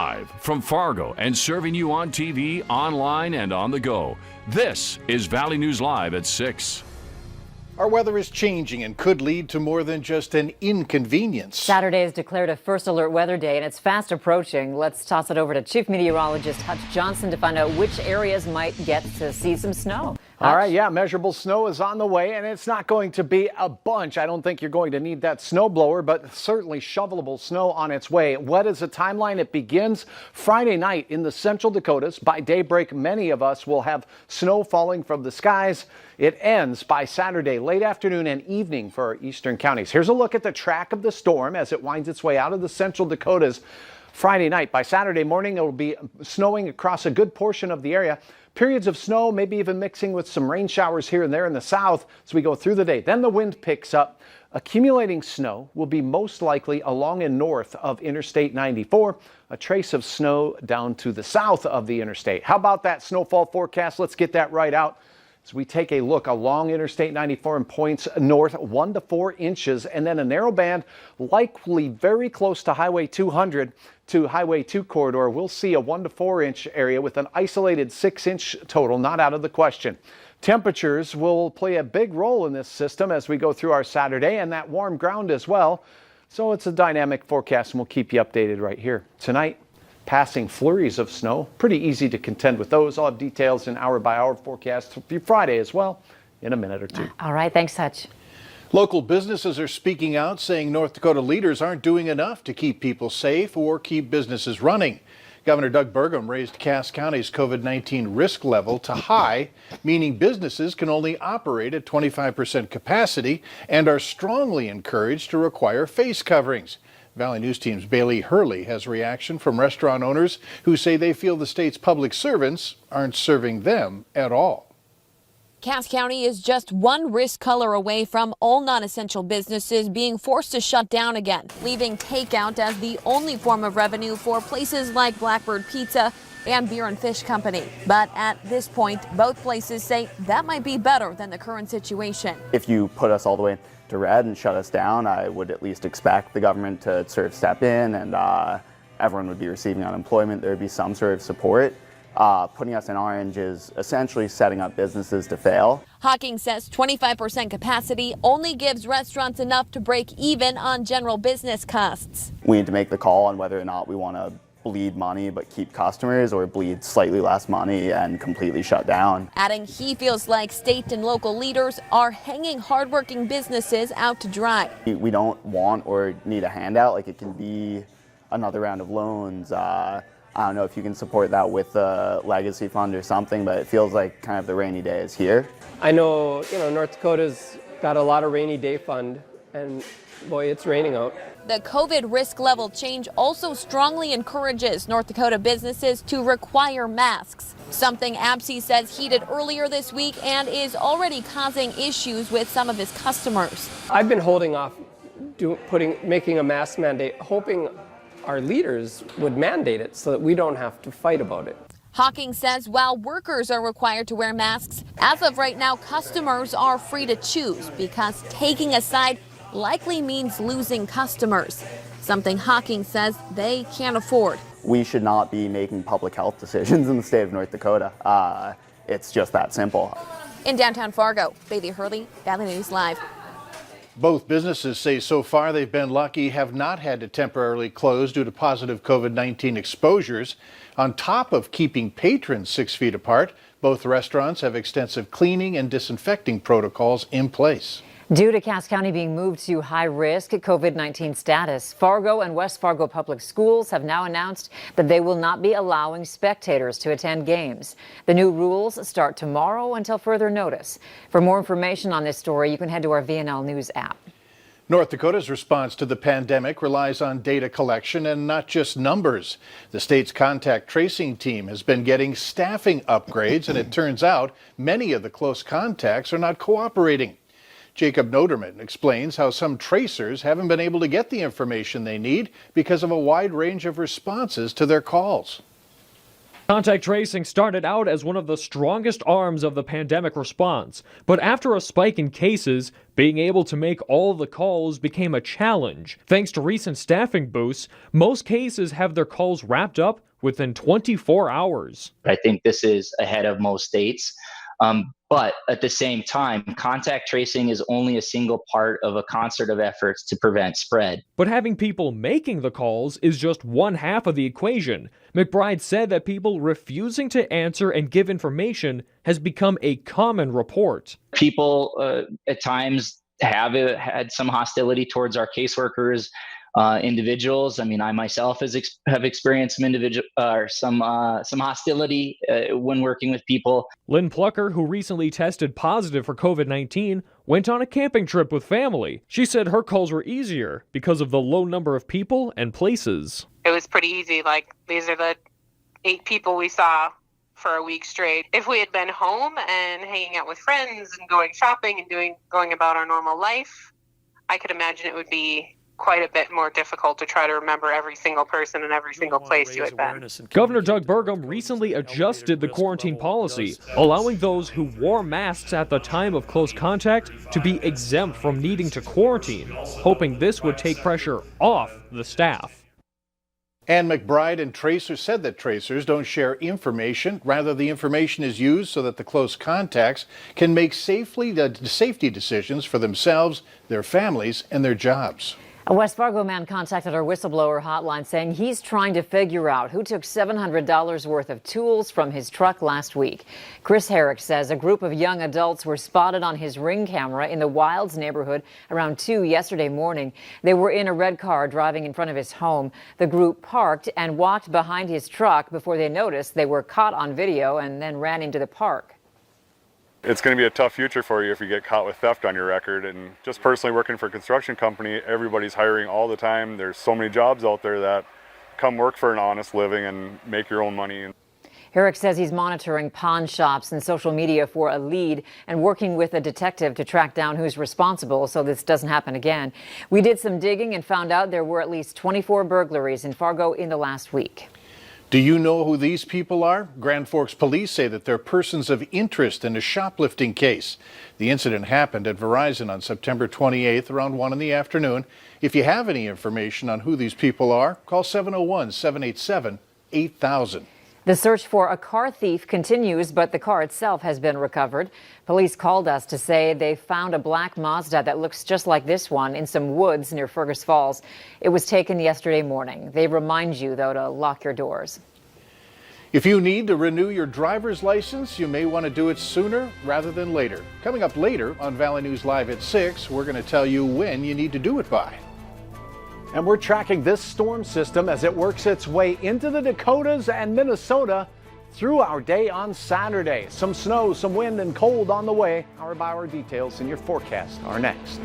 Live from Fargo and serving you on TV, online, and on the go. This is Valley News Live at 6. Our weather is changing and could lead to more than just an inconvenience. Saturday is declared a first alert weather day, and it's fast approaching. Let's toss it over to Chief Meteorologist Hutch Johnson to find out which areas might get to see some snow. All right, yeah, measurable snow is on the way, and it's not going to be a bunch. I don't think you're going to need that snow blower, but certainly shovelable snow on its way. What is the timeline? It begins Friday night in the Central Dakotas. By daybreak, many of us will have snow falling from the skies. It ends by Saturday, late afternoon and evening for our eastern counties. Here's a look at the track of the storm as it winds its way out of the Central Dakotas Friday night. By Saturday morning, it will be snowing across a good portion of the area. Periods of snow, maybe even mixing with some rain showers here and there in the south as we go through the day. Then the wind picks up. Accumulating snow will be most likely along and north of Interstate 94. A trace of snow down to the south of the interstate. How about that snowfall forecast? Let's get that right out. As we take a look along Interstate 94 and points north 1 to 4 inches, and then a narrow band likely very close to Highway 200 to Highway 2 corridor. We'll see a 1 to 4 inch area with an isolated 6-inch total, not out of the question. Temperatures will play a big role in this system as we go through our Saturday, and that warm ground as well. So it's a dynamic forecast, and we'll keep you updated right here. Tonight, passing flurries of snow. Pretty easy to contend with those. I'll have details in hour-by-hour forecast for Friday as well in a minute or two. All right, thanks, Hutch. Local businesses are speaking out, saying North Dakota leaders aren't doing enough to keep people safe or keep businesses running. Governor Doug Burgum raised Cass County's COVID-19 risk level to high, meaning businesses can only operate at 25% capacity and are strongly encouraged to require face coverings. Valley News Team's Bailey Hurley has reaction from restaurant owners who say they feel the state's public servants aren't serving them at all. Cass County is just one risk color away from all non-essential businesses being forced to shut down again, leaving takeout as the only form of revenue for places like Blackbird Pizza and Beer and Fish Company. But at this point, both places say that might be better than the current situation. If you put us all the way to red and shut us down, I would at least expect the government to sort of step in, and everyone would be receiving unemployment. There would be some sort of support. Putting us in orange is essentially setting up businesses to fail. Hawking says 25% capacity only gives restaurants enough to break even on general business costs. We need to make the call on whether or not we want to bleed money but keep customers, or bleed slightly less money and completely shut down. Adding he feels like state and local leaders are hanging hardworking businesses out to dry. We don't want or need a handout. Like, it can be another round of loans. I don't know if you can support that with a legacy fund or something, but it feels like kind of the rainy day is here. I know, North Dakota's got a lot of rainy day fund, and boy, it's raining out. The COVID risk level change also strongly encourages North Dakota businesses to require masks, something ABSI says he did earlier this week and is already causing issues with some of his customers. I've been holding off making a mask mandate, hoping our leaders would mandate it so that we don't have to fight about it. Hawking says while workers are required to wear masks, as of right now, customers are free to choose because taking a side likely means losing customers, something Hawking says they can't afford. We should not be making public health decisions in the state of North Dakota. It's just that simple. In downtown Fargo, Bailey Hurley, Valley News Live. Both businesses say so far they've been lucky, have not had to temporarily close due to positive COVID-19 exposures. On top of keeping patrons 6 feet apart, both restaurants have extensive cleaning and disinfecting protocols in place. Due to Cass County being moved to high-risk COVID-19 status, Fargo and West Fargo Public Schools have now announced that they will not be allowing spectators to attend games. The new rules start tomorrow until further notice. For more information on this story, you can head to our VNL News app. North Dakota's response to the pandemic relies on data collection and not just numbers. The state's contact tracing team has been getting staffing upgrades, and it turns out many of the close contacts are not cooperating. Jacob Noderman explains how some tracers haven't been able to get the information they need because of a wide range of responses to their calls. Contact tracing started out as one of the strongest arms of the pandemic response, but after a spike in cases, being able to make all the calls became a challenge. Thanks to recent staffing boosts, most cases have their calls wrapped up within 24 hours. I think this is ahead of most states. But at the same time, contact tracing is only a single part of a concert of efforts to prevent spread. But having people making the calls is just one half of the equation. McBride said that people refusing to answer and give information has become a common report. People at times have had some hostility towards our caseworkers, individuals. I mean, I myself have experienced some hostility when working with people. Lynn Plucker, who recently tested positive for COVID-19, went on a camping trip with family. She said her calls were easier because of the low number of people and places. It was pretty easy. Like, these are the 8 people we saw for a week straight. If we had been home and hanging out with friends and going shopping and going about our normal life, I could imagine it would be quite a bit more difficult to try to remember every single person and every single place you had been. Governor Doug Burgum recently adjusted the quarantine policy, allowing those who wore masks at the time of close contact to be exempt from needing to quarantine, hoping this would take pressure off the staff. Ann McBride and tracers said that tracers don't share information. Rather, the information is used so that the close contacts can make safety decisions for themselves, their families, and their jobs. A West Fargo man contacted our whistleblower hotline saying he's trying to figure out who took $700 worth of tools from his truck last week. Chris Herrick says a group of young adults were spotted on his Ring camera in the Wilds neighborhood around 2 yesterday morning. They were in a red car driving in front of his home. The group parked and walked behind his truck before they noticed they were caught on video and then ran into the park. It's going to be a tough future for you if you get caught with theft on your record. And just personally working for a construction company, everybody's hiring all the time. There's so many jobs out there that come work for an honest living and make your own money. Herrick says he's monitoring pawn shops and social media for a lead and working with a detective to track down who's responsible so this doesn't happen again. We did some digging and found out there were at least 24 burglaries in Fargo in the last week. Do you know who these people are? Grand Forks police say that they're persons of interest in a shoplifting case. The incident happened at Verizon on September 28th around 1 in the afternoon. If you have any information on who these people are, call 701-787-8000. The search for a car thief continues, but the car itself has been recovered. Police called us to say they found a black Mazda that looks just like this one in some woods near Fergus Falls. It was taken yesterday morning. They remind you, though, to lock your doors. If you need to renew your driver's license, you may want to do it sooner rather than later. Coming up later on Valley News Live at 6, we're going to tell you when you need to do it by. And we're tracking this storm system as it works its way into the Dakotas and Minnesota through our day on Saturday. Some snow, some wind, and cold on the way. Hour by hour details in your forecast are next.